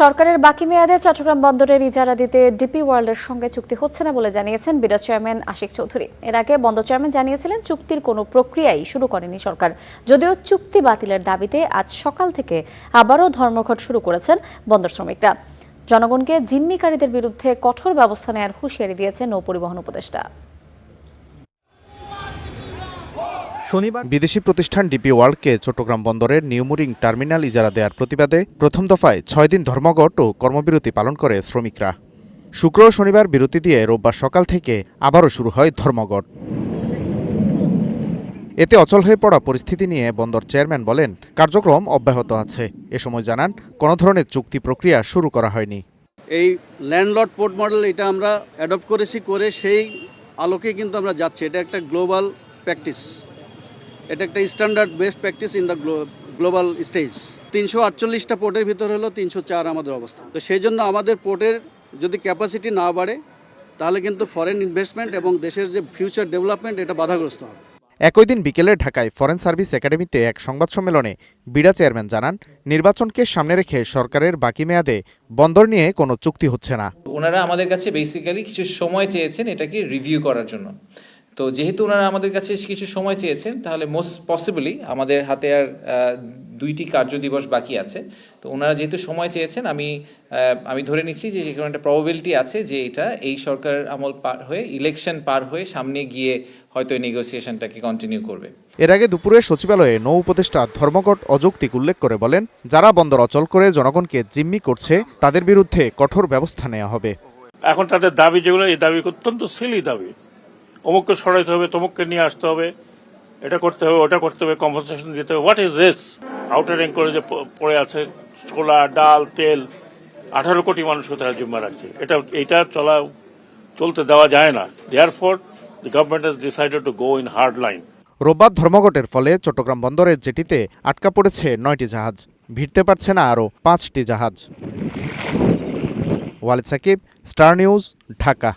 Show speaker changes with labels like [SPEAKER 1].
[SPEAKER 1] সরকারের বাকি মেয়াদে চট্টগ্রাম বন্দরের ইজারা দিতে ডিপি ওয়ার্ল্ডের সঙ্গে চুক্তি হচ্ছে না বলে জানিয়েছেন বিডা চেয়ারম্যান আশিক চৌধুরী। এর আগে বন্দর চেয়ারম্যান জানিয়েছিলেন চুক্তির কোনো প্রক্রিয়াই শুরু করেনি সরকার। যদিও চুক্তি বাতিলের দাবিতে আজ সকাল থেকে আবারও ধর্মঘট শুরু করেছেন বন্দর শ্রমিকরা। জনগণকে জিম্মিকারীদের বিরুদ্ধে কঠোর ব্যবস্থা নেওয়ার হুঁশিয়ারি দিয়েছেন নৌপরিবহন উপদেষ্টা।
[SPEAKER 2] শনিবার বিদেশি প্রতিষ্ঠান ডিপি ওয়ার্ল্ডকে চট্টগ্রাম বন্দরের নিউমুরিং টার্মিনাল ইজারা দেওয়ার প্রতিবাদে প্রথম দফায় 6 দিন ধর্মঘট ও কর্মবিরতি পালন করে শ্রমিকরা। শুক্র ও শনিবার বিরতি দিয়ে রোববার সকাল থেকে আবারও শুরু হয় ধর্মঘট। এতে অচল হয়ে পড়া পরিস্থিতি নিয়ে বন্দর চেয়ারম্যান বলেন, কার্যক্রম অব্যাহত আছে। এ সময় জানান, কোনো ধরনের চুক্তি প্রক্রিয়া শুরু করা হয়নি।
[SPEAKER 3] এই ল্যান্ডলর্ড পোর্ট মডেল এটা আমরা অ্যাডপ্ট করে সেই আলোকে কিন্তু আমরা যাচ্ছি। এটা একটা গ্লোবাল প্র্যাকটিস, এটা একটা standard best practice in the global stage. 348টা পোর্টের ভিতর হলো 304 আমাদের অবস্থান। তো সেই জন্য আমাদের পোর্টের যদি ক্যাপাসিটি না বাড়ে তাহলে কিন্তু ফরেন ইনভেস্টমেন্ট এবং দেশের যে ফিউচার ডেভেলপমেন্ট এটা বাধাগ্রস্ত হবে।
[SPEAKER 2] একই দিন বিকেলে ঢাকায় ফরেন সার্ভিস একাডেমিতে এক সংবাদ সম্মেলনে বিডা চেয়ারম্যান জানান, নির্বাচনকে সামনে রেখে সরকারের বাকি মেয়াদে বন্দর নিয়ে কোনো চুক্তি হচ্ছে না।
[SPEAKER 4] ওনারা আমাদের কাছে বেসিক্যালি কিছু সময় চেয়েছেন এটাকে রিভিউ করার জন্য। তো যেহেতু ওনারা আমাদের কাছে কিছু সময় চেয়েছেন, তাহলে মোস্ট পসিবলি আমাদের হাতে আর 2টি কার্য দিবস বাকি আছে। তো ওনারা যেহেতু সময় চেয়েছেন, আমি ধরে নিচ্ছি যে কোনো একটা প্রবাবিলিটি আছে যে এটা এই সরকার আমল পার হয়ে, ইলেকশন পার হয়ে সামনে গিয়ে হয়তো এই নেগোসিয়েশনটাকে কন্টিনিউ করবে।
[SPEAKER 2] এর আগে দুপুরে সচিবালয়ে নৌ উপদেষ্টা ধর্মঘট অযৌক্তিক উল্লেখ করে বলেন, যারা বন্দর অচল করে জনগণকে জিম্মি করছে তাদের বিরুদ্ধে কঠোর ব্যবস্থা নেওয়া হবে।
[SPEAKER 5] এখন তাদের দাবি যেগুলো, এই দাবি অত্যন্ত সিলি দাবি। অমুককে সরাইতে হবে, তমুককে নিয়ে আসতে হবে, এটা করতে হবে, ওটা করতে হবে, কম্পেনসেশন দিতে হবে। What is this? আউটার অ্যাঙ্করেজে পড়ে আছে ছোলা, ডাল, তেল, 18 কোটি মানুষকে তারা জিম্মা রাখছে। এটা চলতে দেওয়া যায় না। Therefore the government has decided to go in hard line.
[SPEAKER 2] রোববার ধর্মঘটের ফলে চট্টগ্রাম বন্দরের জেটিতে আটকা পড়েছে 9টি জাহাজ, ভিড়তে পারছে না আরও 5টি জাহাজ। Walid Sakib, star news, Dhaka.